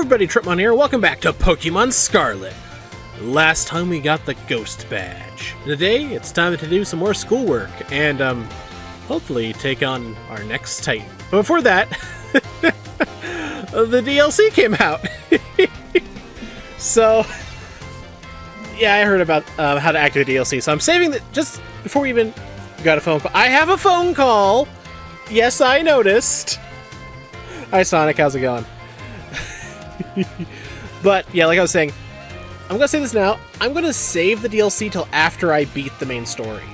everybody, Tripmon here. Welcome back to Pokemon Scarlet. Last time we got the Ghost Badge. Today, it's time to do some more schoolwork and, hopefully take on our next Titan. But before that, the DLC came out. So, yeah, I heard about how to activate DLC, so I'm saving that just before we even got a phone call. I have a phone call! Yes, I noticed. Hi, Sonic, how's it going? But, yeah, like I was saying, I'm gonna say this now, I'm gonna save the DLC till after I beat the main story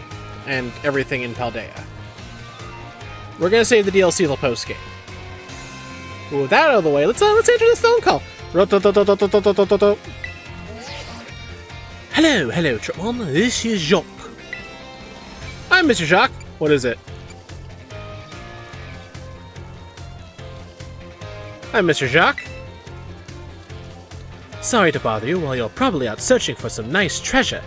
and everything in Paldea. We're gonna save the DLC till post-game. With that out of the way, let's answer this phone call. Hello, Tripmon, this is Jacques. I'm Mr. Jacques. What is it? I'm Mr. Jacques. Sorry to bother you while you're probably out searching for some nice treasure.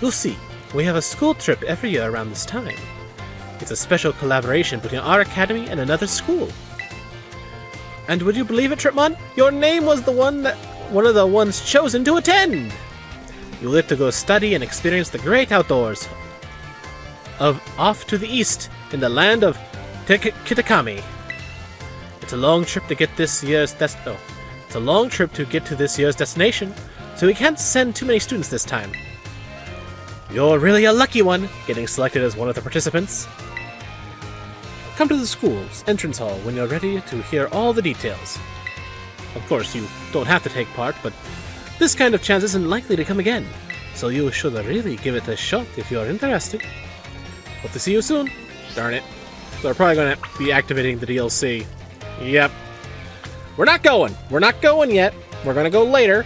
You'll see, we have a school trip every year around this time. It's a special collaboration between our academy and another school. And would you believe it, Tripmon? Your name was one of the ones chosen to attend! You'll get to go study and experience the great outdoors off to the east in the land of Kitakami. It's a long trip to get to this year's destination, so we can't send too many students this time. You're really a lucky one, getting selected as one of the participants. Come to the school's entrance hall when you're ready to hear all the details. Of course, you don't have to take part, but this kind of chance isn't likely to come again, so you should really give it a shot if you're interested. Hope to see you soon. Darn it. So we're probably going to be activating the DLC. Yep. We're not going yet. We're going to go later.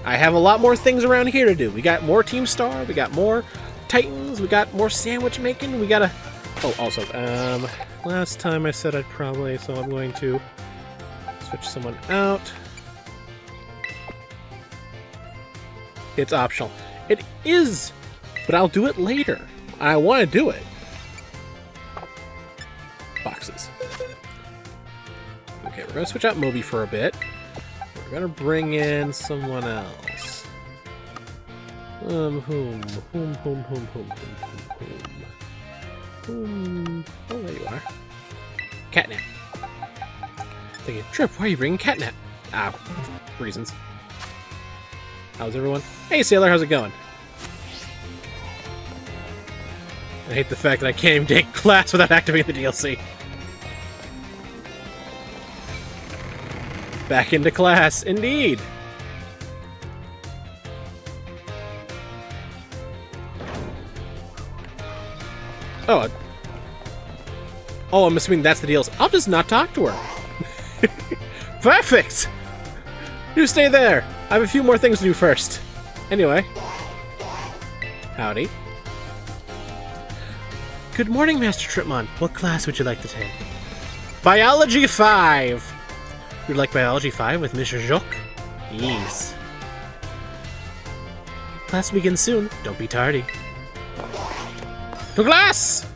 I have a lot more things around here to do. We got more Team Star, we got more Titans, we got more sandwich making, we gotta... Oh, also, last time I said I'd probably, so I'm going to switch someone out. It's optional. It is, but I'll do it later. I want to do it. Boxes. Okay, we're going to switch out Moby for a bit. We're going to bring in someone else. Whom? Oh, there you are. Catnap. Thinking, Trip, why are you bringing Catnap? Ah, reasons. How's everyone? Hey, Sailor, how's it going? I hate the fact that I can't even take class without activating the DLC. Back into class, indeed! Oh, I'm assuming that's the DLC. I'll just not talk to her. Perfect! You stay there. I have a few more things to do first. Anyway. Howdy. Good morning, Master Tripmon. What class would you like to take? Biology 5! You'd like Biology 5 with Mr. Jacques? Yes. Class begins soon. Don't be tardy. To class!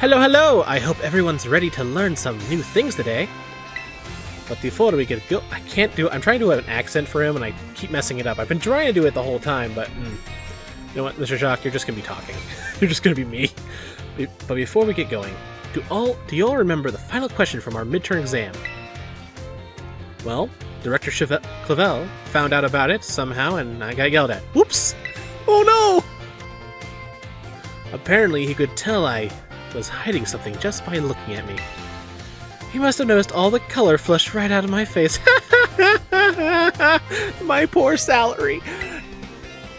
Hello! I hope everyone's ready to learn some new things today. But before we get go, I'm trying to do an accent for him, and I keep messing it up. I've been trying to do it the whole time, but you know what, Mr. Jacques, you're just gonna be talking. You're just gonna be me. But before we get going, do you all remember the final question from our midterm exam? Well, Director Clavel found out about it somehow, and I got yelled at. Whoops! Oh no! Apparently, he could tell I was hiding something just by looking at me. He must have noticed all the color flushed right out of my face. My poor salary.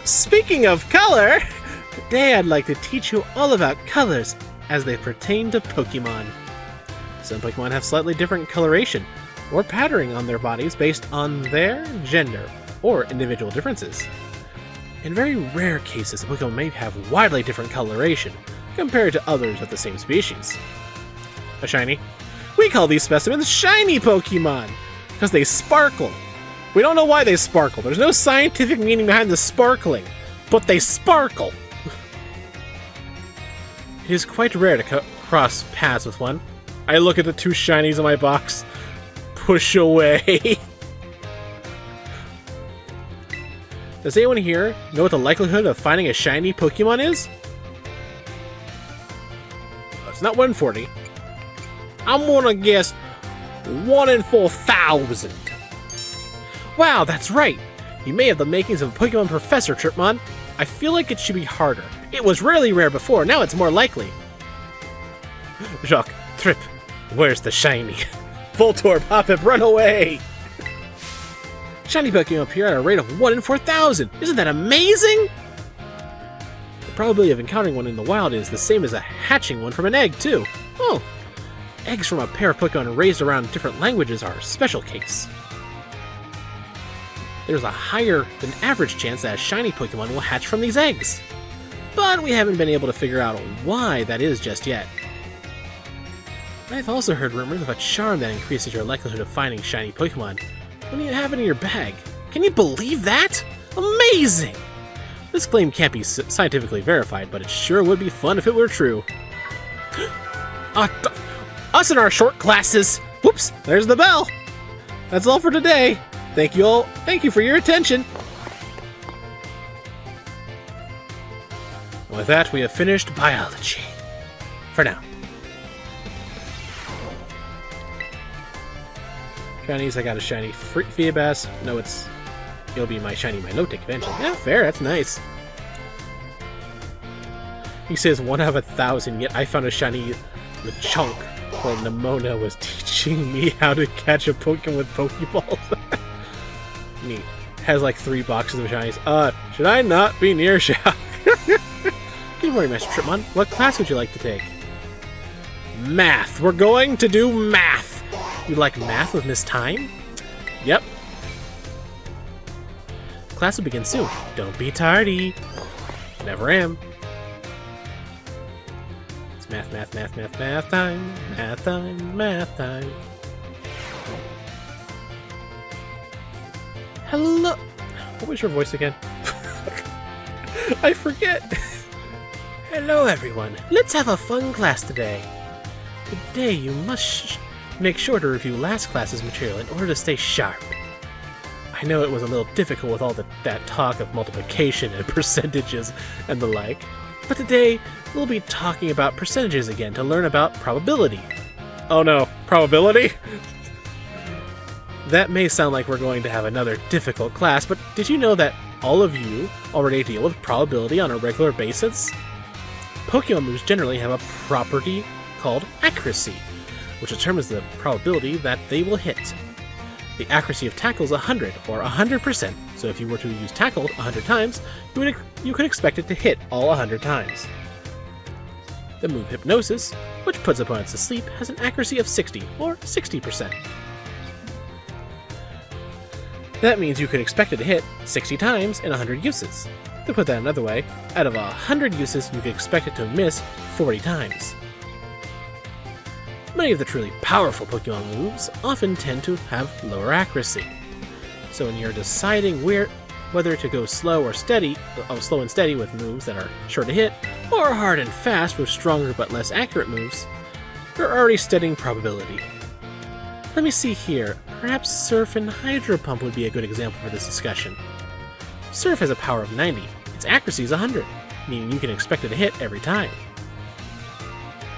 Speaking of color, today I'd like to teach you all about colors as they pertain to Pokemon. Some Pokemon have slightly different coloration or patterning on their bodies based on their gender or individual differences. In very rare cases, Pokemon may have widely different coloration compared to others of the same species. A shiny. We call these specimens shiny Pokemon, because they sparkle. We don't know why they sparkle. There's no scientific meaning behind the sparkling. but they sparkle! It is quite rare to cross paths with one. I look at the 2 shinies in my box. Push away. Does anyone here know what the likelihood of finding a shiny Pokemon is? It's not 140. I'm gonna guess 1 in 4,000. Wow, that's right. You may have the makings of a Pokemon Professor, Tripmon. I feel like it should be harder. It was really rare before, now it's more likely. Jacques, Trip, where's the shiny? Voltorb, Hoppip, run away! Shiny Pokemon appear at a rate of 1 in 4,000! Isn't that amazing? The probability of encountering one in the wild is the same as a hatching one from an egg, too. Oh, eggs from a pair of Pokemon raised around different languages are a special case. There's a higher than average chance that a shiny Pokemon will hatch from these eggs. But we haven't been able to figure out why that is just yet. I've also heard rumors of a charm that increases your likelihood of finding shiny Pokemon when you have it in your bag. Can you believe that? Amazing! This claim can't be scientifically verified, but it sure would be fun if it were true. Us in our short classes! Whoops, there's the bell! That's all for today. Thank you all. Thank you for your attention. With that, we have finished biology. For now. Shinies, I got a shiny Feabass. No, it'll be my shiny Milotic eventually. Yeah, fair, that's nice. He says 1 out of 1,000, yet I found a shiny Chunk while Nemona was teaching me how to catch a Pokemon with Pokeballs. Neat. Has like 3 boxes of shinies. Should I not be near Shock? Good morning, Master Tripmon. What class would you like to take? Math. We're going to do math. You like math with Miss Time? Yep. Class will begin soon. Don't be tardy. Never am. It's math, math, math, math, math time. Math time, math time. Hello. What was your voice again? I forget. Hello, everyone. Let's have a fun class today. Today, you must make sure to review last class's material in order to stay sharp. I know it was a little difficult with all that talk of multiplication and percentages and the like, but today we'll be talking about percentages again to learn about probability. Oh no, probability? That may sound like we're going to have another difficult class, but did you know that all of you already deal with probability on a regular basis? Pokemon moves generally have a property called accuracy, which determines the probability that they will hit. The accuracy of tackle is 100, or 100%, so if you were to use tackle 100 times, you could expect it to hit all 100 times. The move Hypnosis, which puts opponents to sleep, has an accuracy of 60, or 60%. That means you could expect it to hit 60 times in 100 uses. To put that another way, out of 100 uses, you could expect it to miss 40 times. Many of the truly powerful Pokemon moves often tend to have lower accuracy. So when you're deciding whether to go slow and steady with moves that are sure to hit, or hard and fast with stronger but less accurate moves, you're already studying probability. Let me see here. Perhaps Surf and Hydro Pump would be a good example for this discussion. Surf has a power of 90. Its accuracy is 100, meaning you can expect it to hit every time.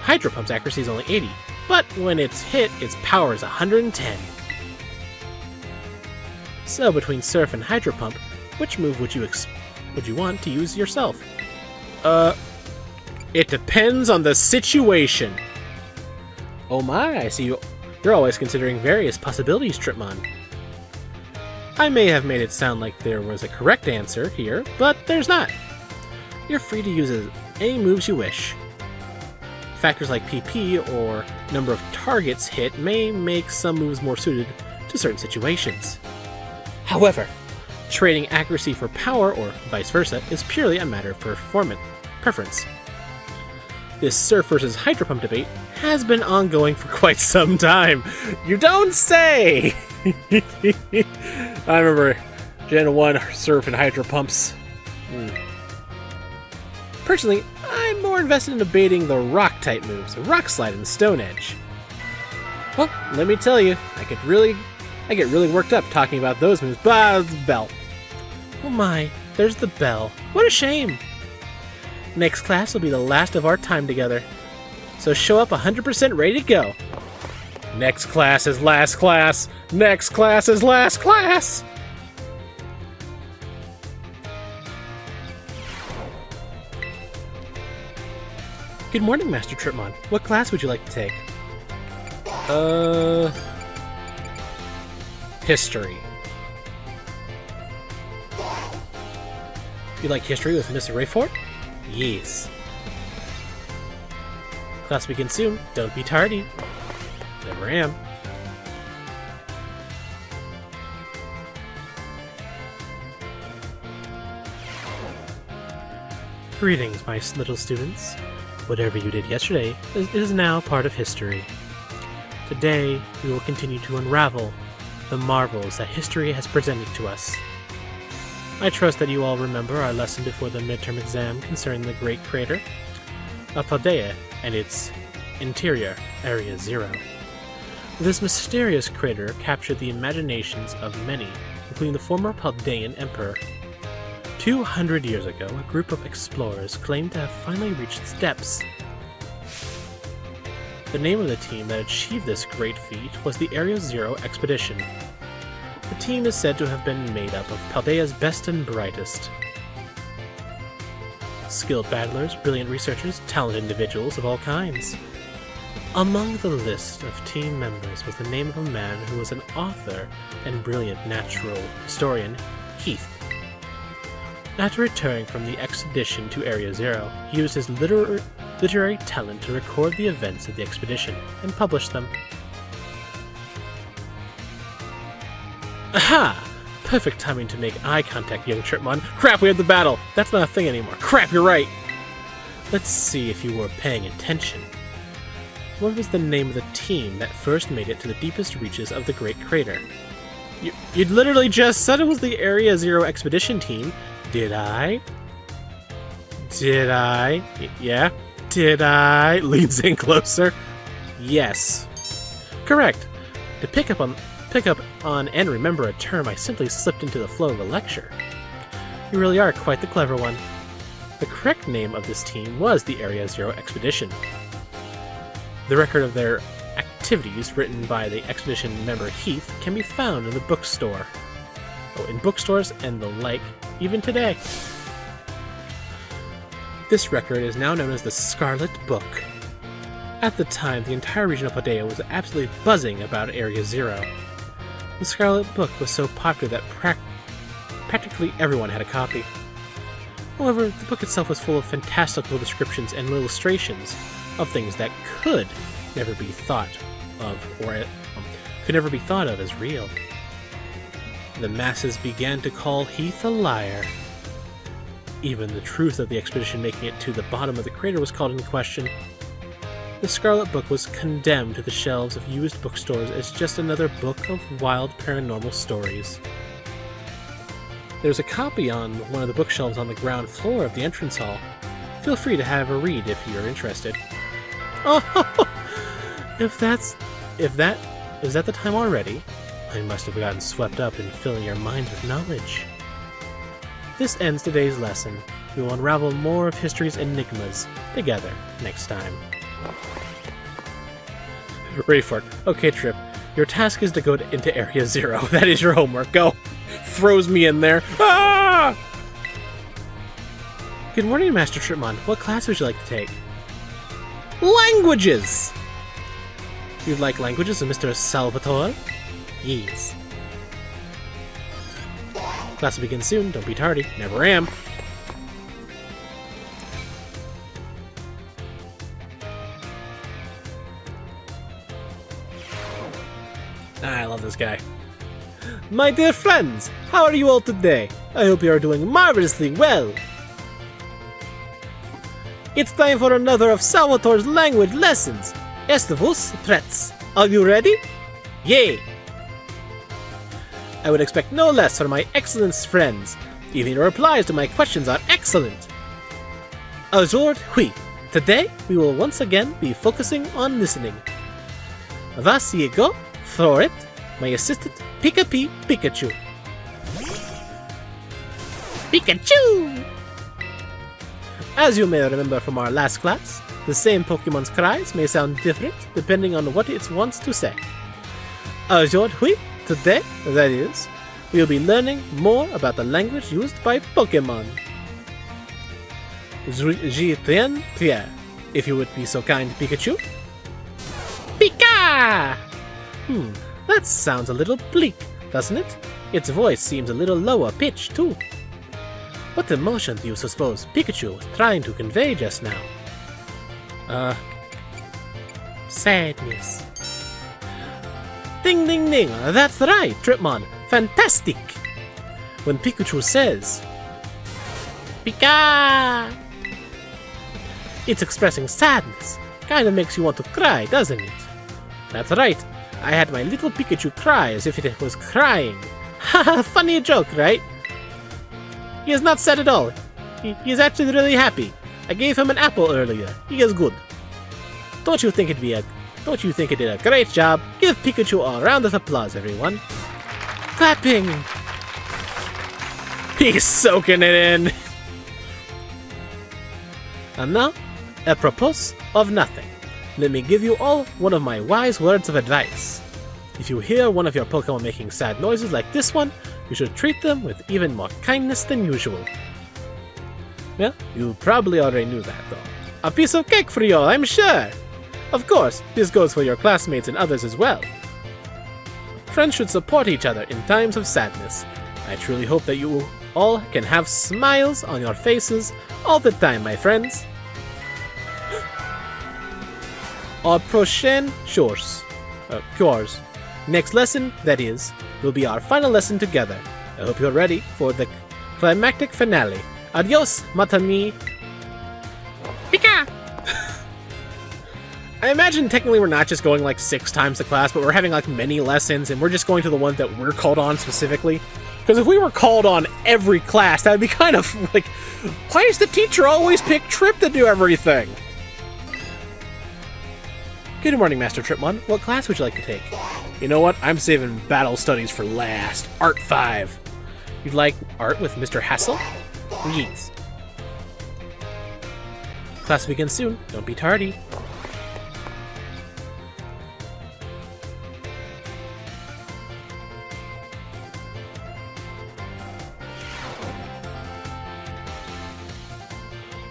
Hydro Pump's accuracy is only 80, but when it's hit, its power is 110. So between Surf and Hydro Pump, which move would you want to use yourself? It depends on the situation. Oh my, I see you're always considering various possibilities, Tripmon. I may have made it sound like there was a correct answer here, but there's not. You're free to use any moves you wish. Factors like PP or number of targets hit may make some moves more suited to certain situations. However, trading accuracy for power, or vice versa, is purely a matter of preference. This Surf versus Hydro Pump debate has been ongoing for quite some time. You don't say! I remember Gen 1 Surf and Hydro Pumps. Personally, I'm more invested in debating the rock-type moves, Rock Slide and Stone Edge. Well, let me tell you, I get really worked up talking about those moves. Bah, the bell. Oh my, there's the bell. What a shame. Next class will be the last of our time together. So show up 100% ready to go. Next class is last class. Next class is last class. Good morning, Master Tripmon. What class would you like to take? History. You like history with Mr. Rayford? Yes. Class begins soon. Don't be tardy. Never am. Greetings, my little students. Whatever you did yesterday is now part of history. Today, we will continue to unravel the marvels that history has presented to us. I trust that you all remember our lesson before the midterm exam concerning the great crater of Paldea and its interior, Area Zero. This mysterious crater captured the imaginations of many, including the former Paldean Emperor. 200 years ago, a group of explorers claimed to have finally reached its depths. The name of the team that achieved this great feat was the Area Zero Expedition. The team is said to have been made up of Paldea's best and brightest. Skilled battlers, brilliant researchers, talented individuals of all kinds. Among the list of team members was the name of a man who was an author and brilliant natural historian, Heath. After returning from the expedition to Area Zero, he used his literary talent to record the events of the expedition and publish them. Aha! Perfect timing to make eye contact, young Tripmon. Crap, we had the battle! That's not a thing anymore. Crap, you're right! Let's see if you were paying attention. What was the name of the team that first made it to the deepest reaches of the Great Crater? You'd literally just said it was the Area Zero Expedition team. Did I? Yeah? Did I? Leans in closer. Yes. Correct. To pick up on and remember a term, I simply slipped into the flow of a lecture. You really are quite the clever one. The correct name of this team was the Area Zero Expedition. The record of their activities written by the expedition member Heath can be found in the bookstore. In bookstores and the like, even today. This record is now known as the Scarlet Book. At the time, the entire region of Paldea was absolutely buzzing about Area Zero. The Scarlet Book was so popular that practically everyone had a copy. However, the book itself was full of fantastical descriptions and illustrations of things that could never be thought of, or could never be thought of as real. The masses began to call Heath a liar. Even the truth of the expedition making it to the bottom of the crater was called into question. The Scarlet Book was condemned to the shelves of used bookstores as just another book of wild paranormal stories. There's a copy on one of the bookshelves on the ground floor of the entrance hall. Feel free to have a read if you're interested. Oh, is that the time already? I must have gotten swept up in filling your minds with knowledge. This ends today's lesson. We will unravel more of history's enigmas together next time. Rayford. Okay, Trip. Your task is to go into Area Zero. That is your homework. Go. Throws me in there. Ah! Good morning, Master Tripmon. What class would you like to take? Languages! You'd like languages of Mr. Salvatore? Yes. Class will begin soon. Don't be tardy. Never am. I love this guy. My dear friends, how are you all today? I hope you are doing marvelously well. It's time for another of Salvatore's language lessons. Estivus Pretz. Are you ready? Yay! I would expect no less from my excellent friends. Even your replies to my questions are excellent. Aujourd'hui, today we will once again be focusing on listening. Voici go for it, my assistant Pikachu. Pikachu! As you may remember from our last class, the same Pokemon's cries may sound different depending on what it wants to say. Aujourd'hui, today, that is, we will be learning more about the language used by Pokemon. Je t'en prie, if you would be so kind, Pikachu. Pika! That sounds a little bleak, doesn't it? Its voice seems a little lower pitched, too. What emotion do you suppose Pikachu was trying to convey just now? Sadness. Ding ding ding, that's right, Tripmon. Fantastic! When Pikachu says, Pika! It's expressing sadness. Kinda makes you want to cry, doesn't it? That's right. I had my little Pikachu cry as if it was crying. Haha, funny joke, right? He is not sad at all. He is actually really happy. I gave him an apple earlier. He is good. Don't you think it did a great job? Give Pikachu a round of applause, everyone. Clapping! He's soaking it in! And now, apropos of nothing, let me give you all one of my wise words of advice. If you hear one of your Pokemon making sad noises like this one, you should treat them with even more kindness than usual. Well, you probably already knew that, though. A piece of cake for you all, I'm sure! Of course, this goes for your classmates and others as well. Friends should support each other in times of sadness. I truly hope that you all can have smiles on your faces all the time, my friends. Our prochaine course. Next lesson, that is, will be our final lesson together. I hope you're ready for the climactic finale. Adios, matami. Pika! I imagine technically we're not just going like 6 times to class, but we're having like many lessons, and we're just going to the ones that we're called on specifically. Because if we were called on every class, that would be kind of like, why does the teacher always pick Trip to do everything? Good morning, Master Tripmon. What class would you like to take? You know what? I'm saving Battle Studies for last. Art 5. You'd like art with Mr. Hassel? Yes. Class begins soon. Don't be tardy.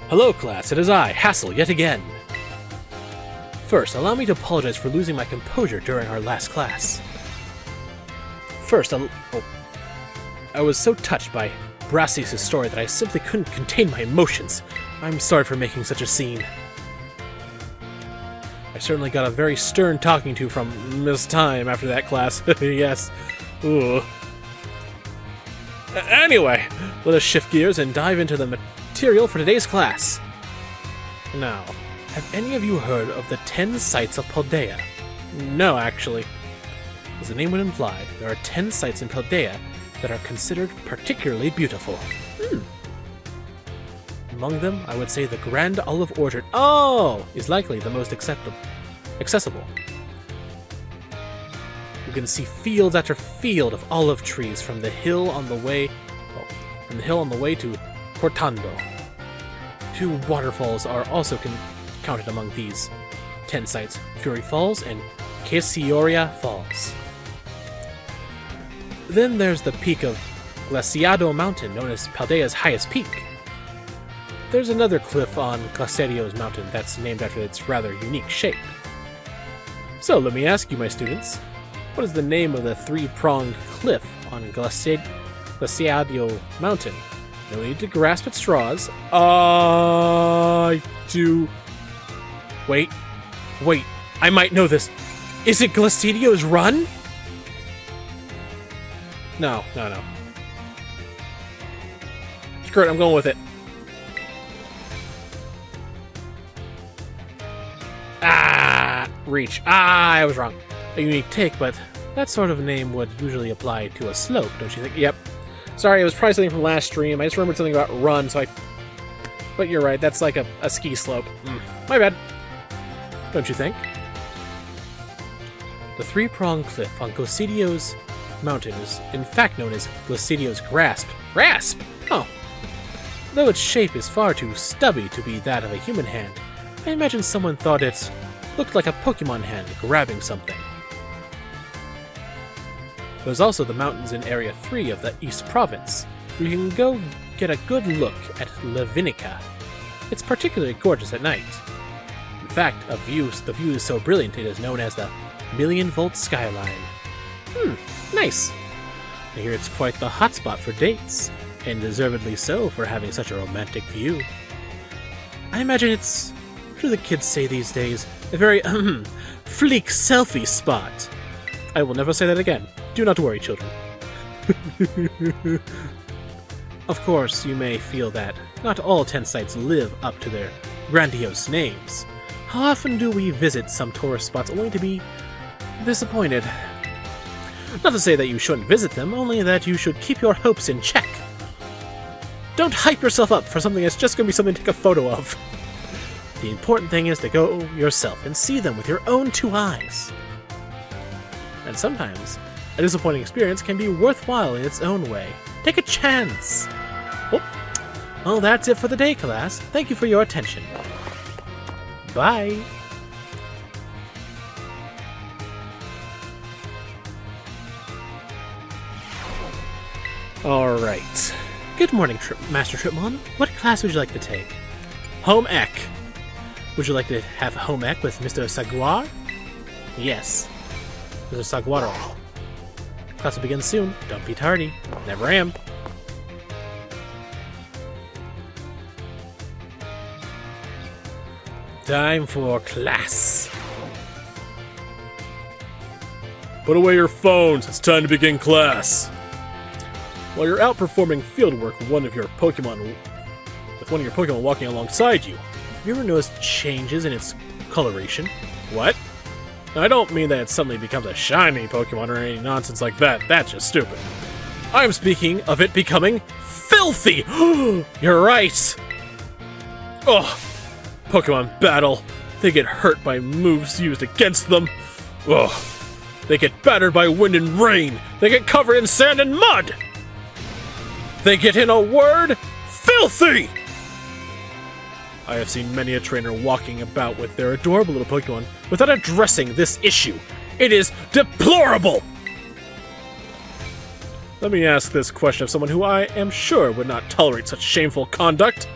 Hello, class. It is I, Hassel, yet again. First, allow me to apologize for losing my composure during our last class. First, I was so touched by Brassius' story that I simply couldn't contain my emotions. I'm sorry for making such a scene. I certainly got a very stern talking to from Miss Time after that class. Yes. Ooh. Anyway, let us shift gears and dive into the material for today's class. Now, have any of you heard of the 10 sites of Paldea? No, actually. As the name would imply, there are 10 sites in Paldea that are considered particularly beautiful. Among them, I would say the Grand Olive Orchard, is likely the most accessible. You can see fields after field of olive trees from the hill on the way to Cortando. 2 waterfalls are also counted among these 10 sites, Fury Falls and Casioria Falls. Then there's the peak of Glaciado Mountain, known as Paldea's highest peak. There's another cliff on Glaciado's Mountain that's named after its rather unique shape. So let me ask you, my students, what is the name of the 3-pronged cliff on Glaciado Mountain? No need to grasp at straws. Wait, I might know this. Is it Glacedio's Run? No. Screw it, I'm going with it. Reach. I was wrong. A unique take, but that sort of name would usually apply to a slope, don't you think? Yep. Sorry, it was probably something from last stream. I just remembered something about Run, so I But you're right, that's like a ski slope. My bad. Don't you think? The three-pronged cliff on Glacedio's mountain is in fact known as Glacedio's Grasp. Grasp? Oh. Though its shape is far too stubby to be that of a human hand, I imagine someone thought it looked like a Pokemon hand grabbing something. There's also the mountains in Area 3 of the East Province, where you can go get a good look at Levinica. It's particularly gorgeous at night. In fact, the view is so brilliant it is known as the Million-Volt Skyline. Nice. I hear it's quite the hotspot for dates, and deservedly so for having such a romantic view. I imagine it's, what do the kids say these days, a very, fleek selfie spot. I will never say that again. Do not worry, children. Of course, you may feel that not all tent sites live up to their grandiose names. How often do we visit some tourist spots only to be disappointed? Not to say that you shouldn't visit them, only that you should keep your hopes in check. Don't hype yourself up for something that's just going to be something to take a photo of. The important thing is to go yourself and see them with your own two eyes. And sometimes, a disappointing experience can be worthwhile in its own way. Take a chance! Well, that's it for the day, class. Thank you for your attention. Bye! Alright. Good morning, Master Tripmon. What class would you like to take? Home Ec. Would you like to have Home Ec with Mr. Saguar? Yes. Mr. Saguaro. Class will begin soon. Don't be tardy. Never am. Time for class. Put away your phones. It's time to begin class. While you're out performing fieldwork with one of your Pokemon walking alongside you, Have you ever noticed changes in its coloration? what? Now, I don't mean that it suddenly becomes a shiny Pokemon or any nonsense like that. That's just stupid. I'm speaking of it becoming filthy. You're right. Ugh. Pokemon battle. They get hurt by moves used against them. Ugh. They get battered by wind and rain. They get covered in sand and mud. They get, in a word, filthy! I have seen many a trainer walking about with their adorable little Pokemon without addressing this issue. It is deplorable! Let me ask this question of someone who I am sure would not tolerate such shameful conduct.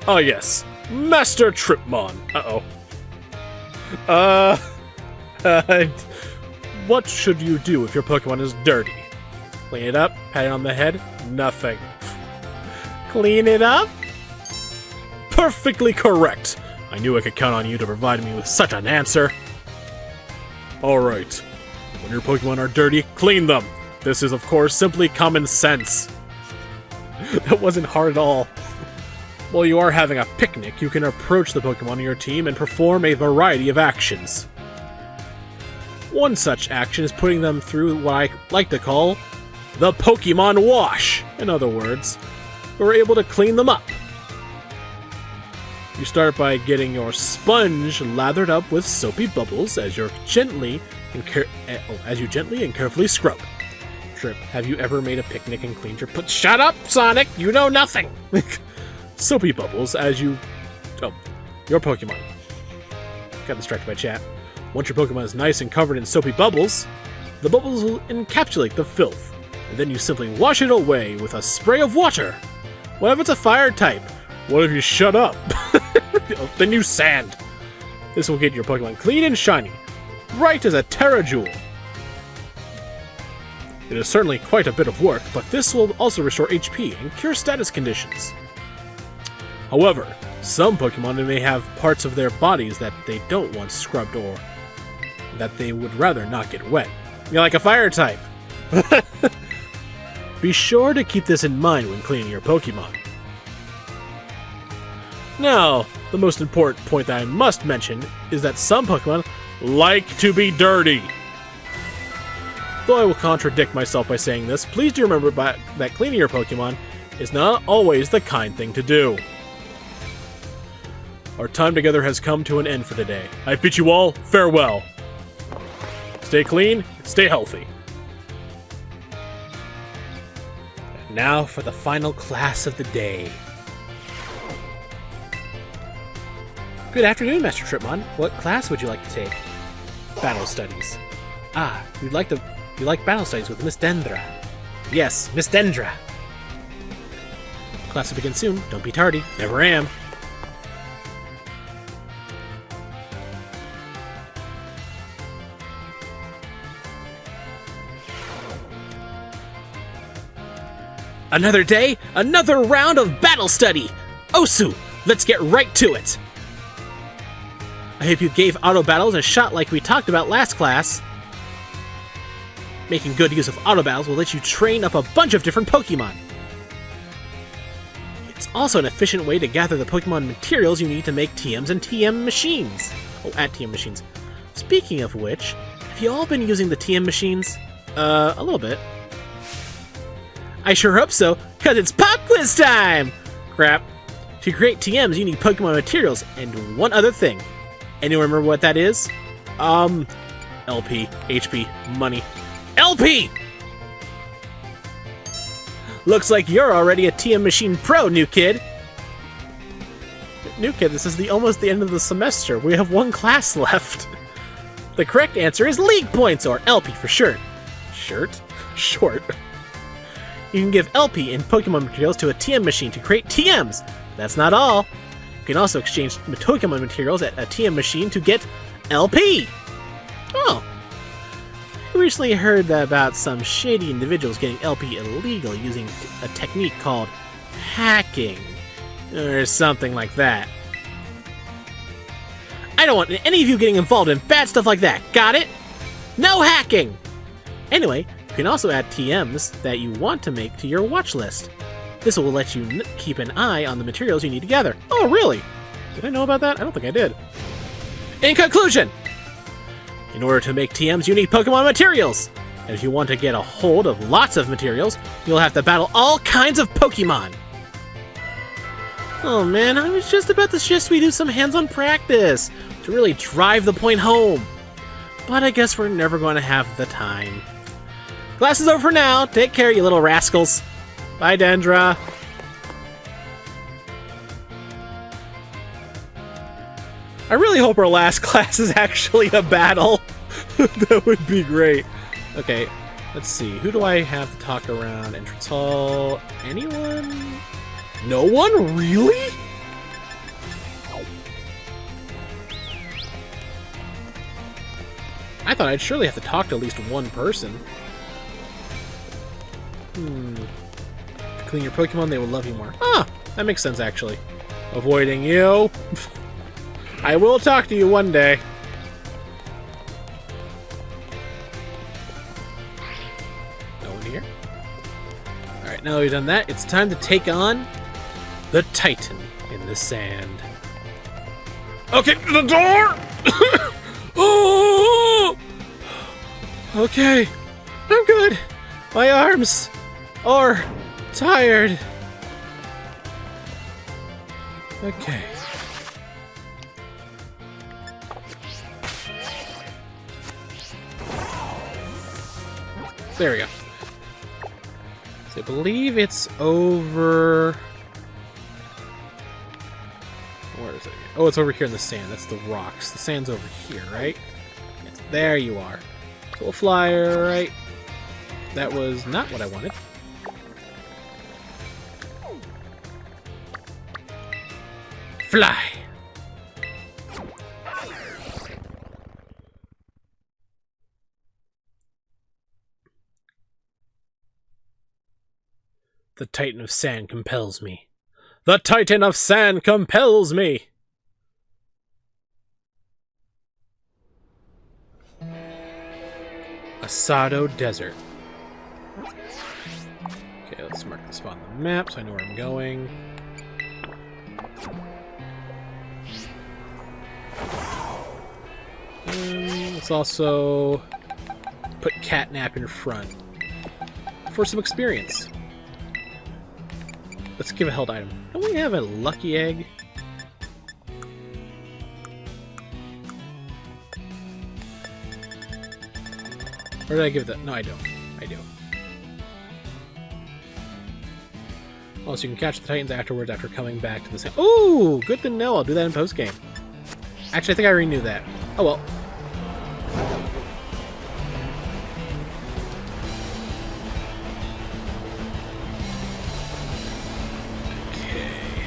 Ah yes, Master Tripmon. What should you do if your Pokemon is dirty? Clean it up? Pat it on the head? Nothing. Clean it up? Perfectly correct! I knew I could count on you to provide me with such an answer. Alright. When your Pokemon are dirty, clean them! This is, of course, simply common sense. That wasn't hard at all. While you are having a picnic, you can approach the Pokemon on your team and perform a variety of actions. One such action is putting them through what I like to call the Pokemon Wash. In other words, you're able to clean them up. You start by getting your sponge lathered up with soapy bubbles as you gently and carefully scrub. Trip, have you ever made a picnic and cleaned your Shut up, Sonic! You know nothing! Soapy bubbles as you... your Pokemon. Got distracted by chat. Once your Pokemon is nice and covered in soapy bubbles, the bubbles will encapsulate the filth, and then you simply wash it away with a spray of water. What if it's a fire type? What if you shut up? Then use sand. This will get your Pokemon clean and shiny, bright as a Terra Jewel. It is certainly quite a bit of work, but this will also restore HP and cure status conditions. However, some Pokemon may have parts of their bodies that they don't want scrubbed or that they would rather not get wet. You're like a fire type. Be sure to keep this in mind when cleaning your Pokemon. Now, the most important point that I must mention is that some Pokemon like to be dirty. Though I will contradict myself by saying this, please do remember that cleaning your Pokemon is not always the kind thing to do. Our time together has come to an end for the day. I bid you all farewell. Stay clean, stay healthy. And now for the final class of the day. Good afternoon, Master Tripmon. What class would you like to take? Battle studies. Ah, you like battle studies with Miss Dendra. Yes, Miss Dendra. Class will begin soon. Don't be tardy. Never am. Another day, another round of battle study! Osu, let's get right to it! I hope you gave auto battles a shot like we talked about last class. Making good use of auto battles will let you train up a bunch of different Pokemon. It's also an efficient way to gather the Pokemon materials you need to make TMs and TM machines. Oh, at TM machines. Speaking of which, have you all been using the TM machines? A little bit. I sure hope so, because it's pop quiz time! Crap. To create TMs, you need Pokemon materials, and one other thing. Anyone remember what that is? LP, HP, money. LP! Looks like you're already a TM Machine Pro, new kid. New kid, this is almost the end of the semester. We have one class left. The correct answer is League Points, or LP for short. Short. You can give LP and Pokemon materials to a TM machine to create TMs. That's not all. You can also exchange Pokemon materials at a TM machine to get LP. Oh. I recently heard about some shady individuals getting LP illegal using a technique called hacking. Or something like that. I don't want any of you getting involved in bad stuff like that. Got it? No hacking! Anyway, you can also add TMs that you want to make to your watch list. This will let you keep an eye on the materials you need to gather. Oh, really? Did I know about that? I don't think I did. In conclusion, in order to make TMs, you need Pokemon materials. And if you want to get a hold of lots of materials, you'll have to battle all kinds of Pokemon. Oh man, I was just about to suggest we do some hands-on practice to really drive the point home. But I guess we're never going to have the time. Class is over for now. Take care, you little rascals. Bye, Dendra. I really hope our last class is actually a battle. That would be great. Okay, let's see. Who do I have to talk around entrance hall? Anyone? No one? Really? I thought I'd surely have to talk to at least one person. To clean your Pokemon, they will love you more. Ah, that makes sense, actually. Avoiding you. I will talk to you one day. No one here? Alright, now that we've done that, it's time to take on the Titan in the sand. Okay, the door! Oh! Okay, I'm good. My arms are tired. Okay. There we go. So I believe it's over... Where is it? Oh, it's over here in the sand. That's the rocks. The sand's over here, right? Yes, there you are. So we'll fly right... That was not what I wanted. Fly! The Titan of Sand compels me. The Titan of Sand compels me! Asado Desert. Okay, let's mark the spot on the map so I know where I'm going. Let's also put Catnap in front for some experience. Let's give a held item. Don't we have a lucky egg? Or did I give that? No, I don't. I do. Oh, so you can catch the Titans afterwards after coming back to the same. Ooh, good to know. I'll do that in post-game. Actually, I think I already knew that. Oh, well. Okay.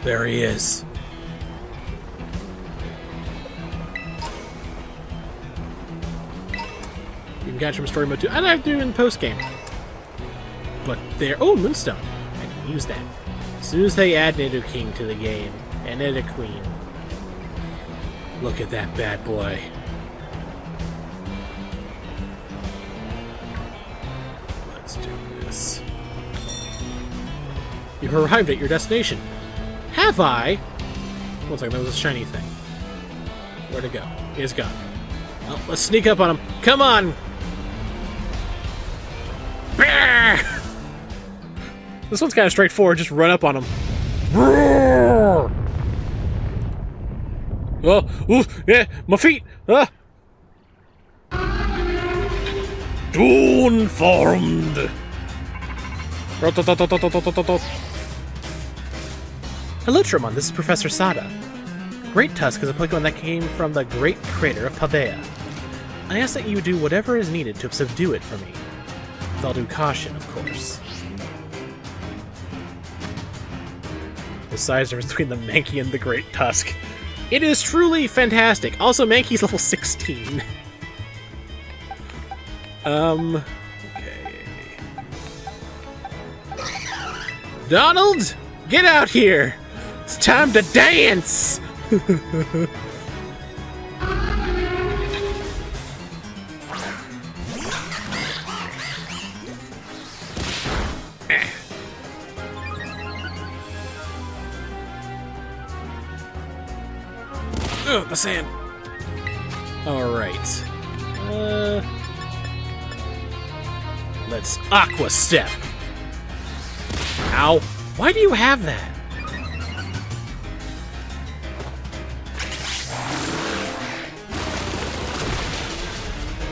There he is. You can catch him in story mode too. I don't have to do it in post-game. But there. Oh, Moonstone. I can use that. As soon as they add Nidoking to the game, and Nidoqueen. Look at that bad boy. Let's do this. You've arrived at your destination. Have I? One second, that was a shiny thing. Where'd it go? It's gone. Well, let's sneak up on him. Come on! This one's kind of straightforward. Just run up on him. Oh, oof, yeah, my feet. Dune formed. Hello, Tremon. This is Professor Sada. Great Tusk is a Pokemon that came from the Great Crater of Paldea. I ask that you do whatever is needed to subdue it for me. With all due caution, of course. The size difference between the Mankey and the Great Tusk. It is truly fantastic. Also, Mankey's level 16. Okay. Donald, get out here! It's time to dance! Ugh, the sand. Alright. Let's Aqua Step. Ow. Why do you have that?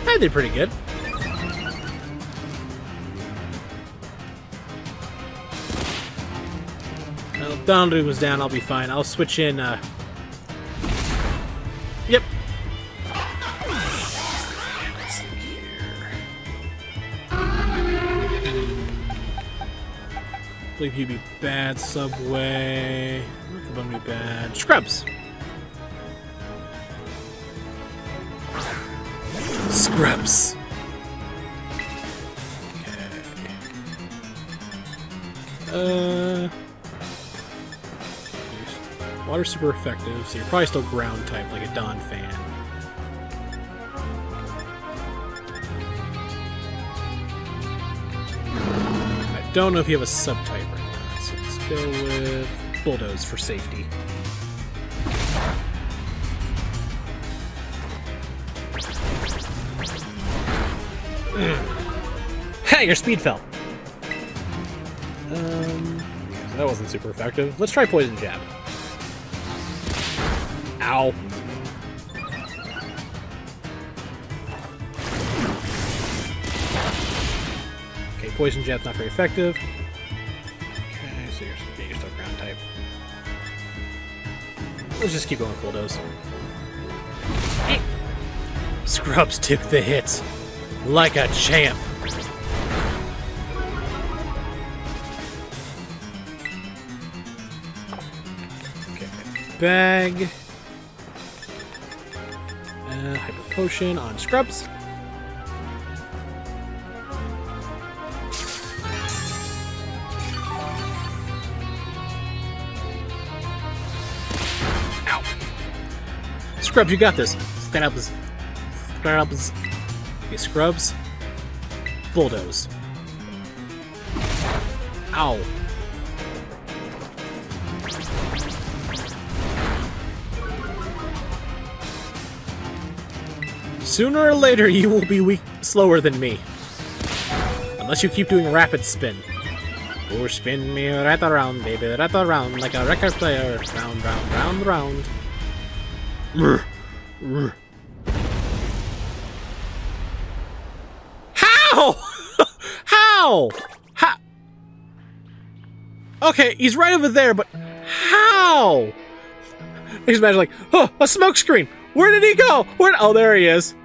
I did pretty good. Well, Donald was down, I'll be fine. I'll switch in, Yep. Let's see here. I believe you'd be bad, Subway. What could be bad? Scrubs. Scrubs. Okay. Water's super effective, so you're probably still ground type, like a Dawn fan. I don't know if you have a subtype or not, so let's go with Bulldoze for safety. Hey, your speed fell. That wasn't super effective. Let's try Poison Jab. Ow. Okay, Poison Jab's not very effective. Okay, so you're still ground type. Let's just keep going with Bulldoze. Scrubs took the hit. Like a champ. Okay, bag. Hyper Potion on Scrubs. Ow. Scrubs, you got this. Stand up as... Okay, Scrubs. Bulldoze. Ow. Sooner or later, you will be slower than me. Unless you keep doing rapid spin. Or spin me right around, baby, right around, like a record player. Round, round, round, round. How? How? How? Okay, he's right over there, but how? I just imagine like, oh, a smoke screen. Where did he go? Where? Oh, there he is.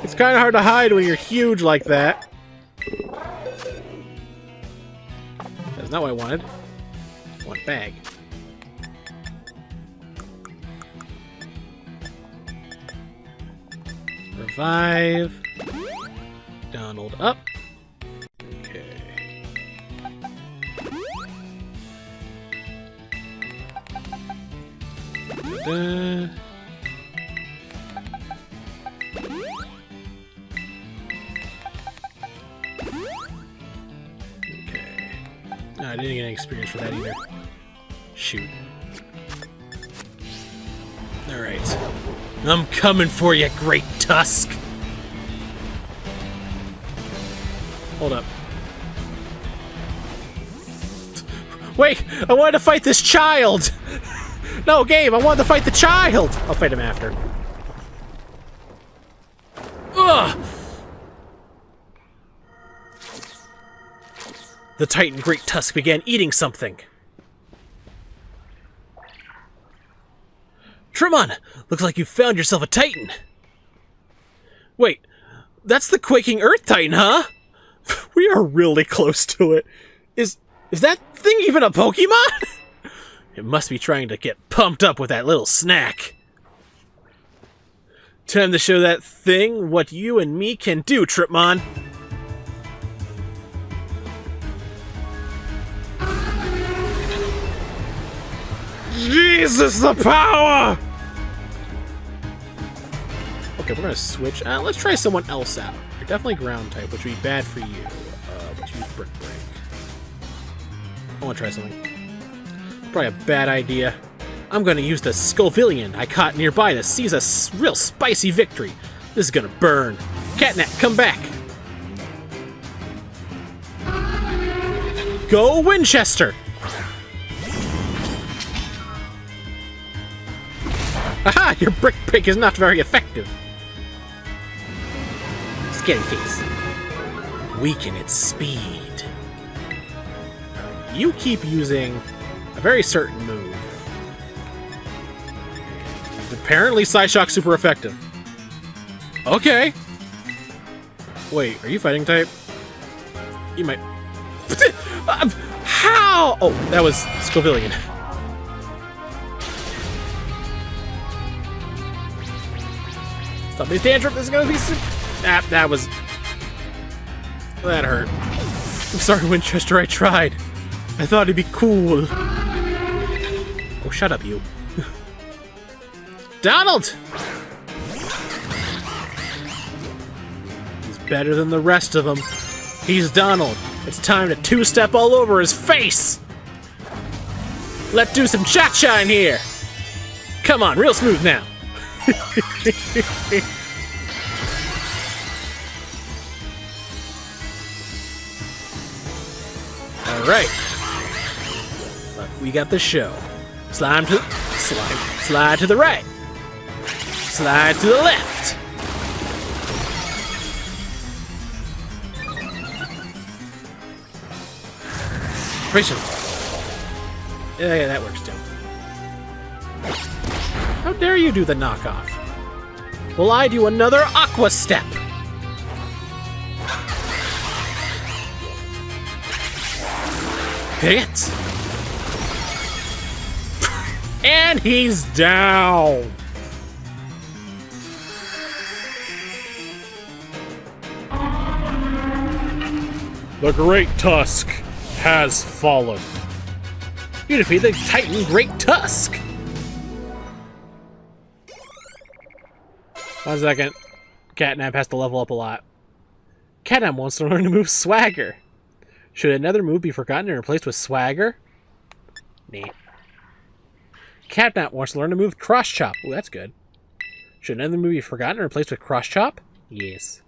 It's kind of hard to hide when you're huge like that. That's not what I wanted. I want bag. Revive. Donald up. Okay. Da-da. Okay. No, I didn't get any experience for that either. Shoot. Alright. I'm coming for you, Great Tusk! Hold up. Wait! I wanted to fight this child! No, Gabe, I wanted to fight the child! I'll fight him after. Ugh! The Titan Great Tusk began eating something. Tremon! Looks like you found yourself a Titan! Wait, that's the Quaking Earth Titan, huh? We are really close to it. Is that thing even a Pokemon? It must be trying to get pumped up with that little snack. Time to show that thing what you and me can do, Tripmon. Jesus, the power! Okay, we're gonna switch. Let's try someone else out. You're definitely ground type, which would be bad for you. But use Brick Break. I want to try something. Probably a bad idea. I'm gonna use the Scovillion I caught nearby to seize a real spicy victory. This is gonna burn. Catnap, come back! Go Winchester! Aha! Your Brick Break is not very effective. Scary face. Weaken its speed. You keep using a very certain move. Apparently Psyshock's super effective. Okay. Wait, are you fighting type? You might... How? Oh, that was Scovillion. Stop these tantrum, this is gonna be super... that was... That hurt. I'm sorry, Winchester, I tried. I thought it'd be cool. Oh, shut up, you. Donald! He's better than the rest of them. He's Donald. It's time to two-step all over his face! Let's do some cha-cha in here! Come on, real smooth now. Alright. We got the show. Slide to the right. Slide to the left. Pressure. Yeah, that works too. How dare you do the knockoff? Well, I do another Aqua Step. Hit. And he's down. The Great Tusk has fallen. You defeat the Titan Great Tusk. 1 second. Catnap has to level up a lot. Catnap wants to learn to move Swagger. Should another move be forgotten and replaced with Swagger? Nah. Catnap wants to learn to move Cross Chop. Ooh, that's good. Should another move be forgotten and replaced with Cross Chop? Yes.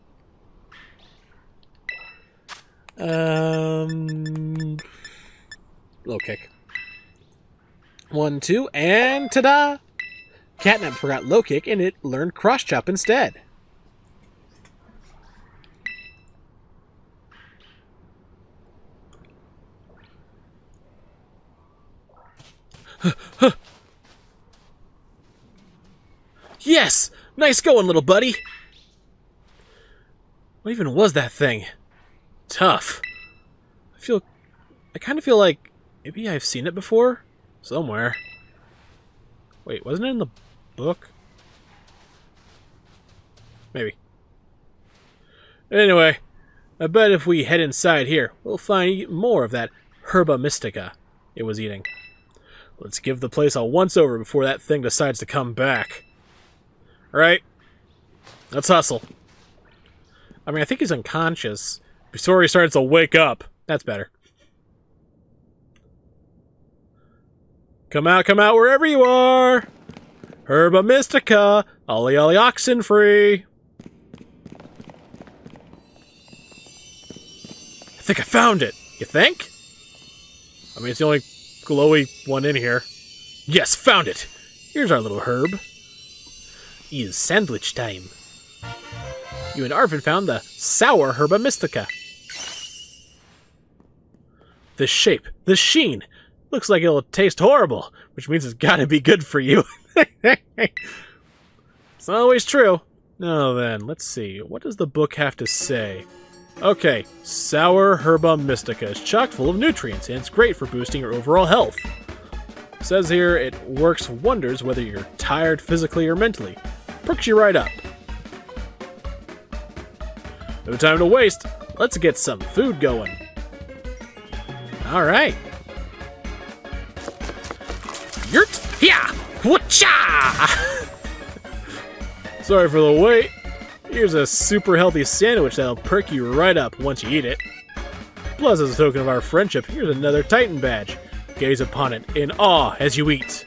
Low kick. 1, 2, and ta-da! Catnap forgot low kick and it learned Cross Chop instead. Yes! Nice going, little buddy! What even was that thing? Tough. I kind of feel like maybe I've seen it before? Somewhere. Wait, wasn't it in the book? Maybe. Anyway, I bet if we head inside here, we'll find more of that herba mystica it was eating. Let's give the place a once-over before that thing decides to come back. Alright? Let's hustle. I mean, I think he's unconscious. Before he starts to wake up. That's better. Come out, wherever you are! Herba mystica! Ollie ollie oxen free! I think I found it! You think? I mean, it's the only glowy one in here. Yes, found it! Here's our little herb. It's sandwich time. You and Arvin found the sour herba mystica. The shape, the sheen. Looks like it'll taste horrible, which means it's gotta be good for you. It's not always true. Now then, let's see. What does the book have to say? Okay, sour herba mystica is chock full of nutrients, and it's great for boosting your overall health. It says here it works wonders whether you're tired physically or mentally. Perks you right up. No time to waste. Let's get some food going. Alright. Yurt! Hia! Whatcha! Sorry for the wait. Here's a super healthy sandwich that'll perk you right up once you eat it. Plus, as a token of our friendship, here's another Titan badge. Gaze upon it in awe as you eat.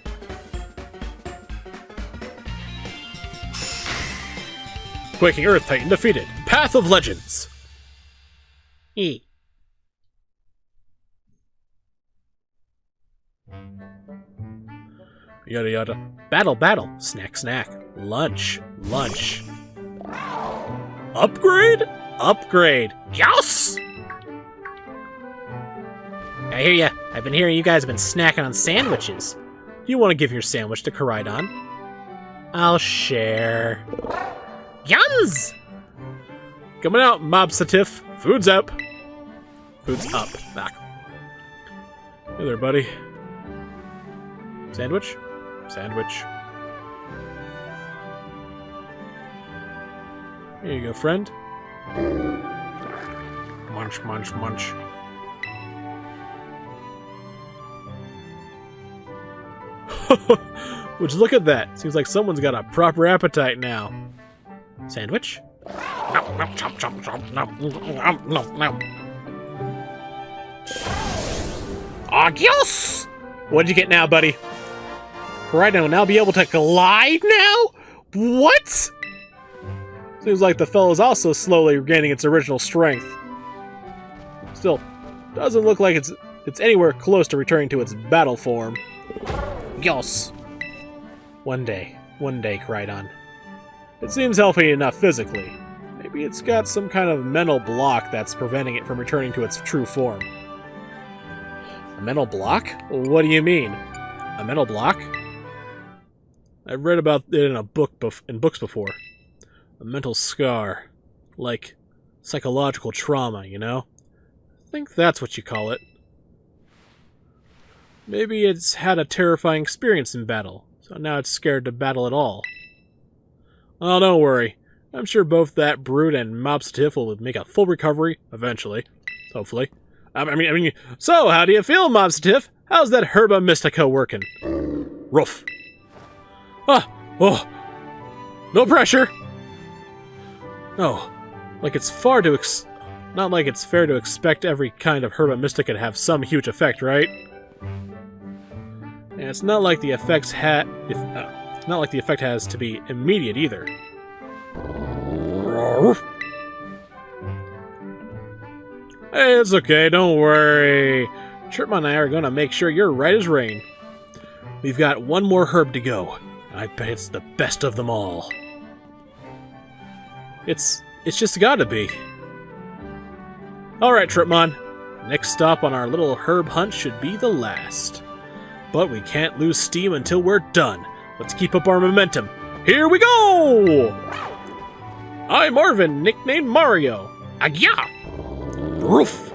Quaking Earth Titan defeated. Path of Legends. E. Yada yada. Battle, battle. Snack, snack. Lunch, lunch. Upgrade? Upgrade. Yes! I hear ya. I've been hearing you guys have been snacking on sandwiches. You want to give your sandwich to Koraidon? I'll share. Yuns! Coming out, Mob Satif. Food's up. Food's up. Back. Hey there, buddy. Sandwich? Sandwich. Here you go, friend. Munch, munch, munch. Would you look at that? Seems like someone's got a proper appetite now. Sandwich? Adios! What'd you get now, buddy? Koraidon will now be able to glide now? What? Seems like the fellow's also slowly regaining its original strength. Still, doesn't look like it's anywhere close to returning to its battle form. Yos! One day, Koraidon. It seems healthy enough physically. Maybe it's got some kind of mental block that's preventing it from returning to its true form. A mental block? What do you mean? A mental block? I've read about it in books before. A mental scar. Like psychological trauma, you know? I think that's what you call it. Maybe it's had a terrifying experience in battle, so now it's scared to battle at all. Oh, don't worry. I'm sure both that brute and Mob Satif will make a full recovery eventually. Hopefully. I mean, so how do you feel, Mob Satif? How's that herba mystica working? Roof. Ah! Oh! No pressure! No. Like it's not like it's fair to expect every kind of herba mystica to have some huge effect, right? And it's not like the effect has to be immediate either. Hey, it's okay, don't worry. Chirpmon and I are gonna make sure you're right as rain. We've got one more herb to go. I bet it's the best of them all. It's just gotta be. Alright, Chirpmon. Next stop on our little herb hunt should be the last. But we can't lose steam until we're done. Let's keep up our momentum. Here we go! I'm Marvin, nicknamed Mario. Agya! Roof!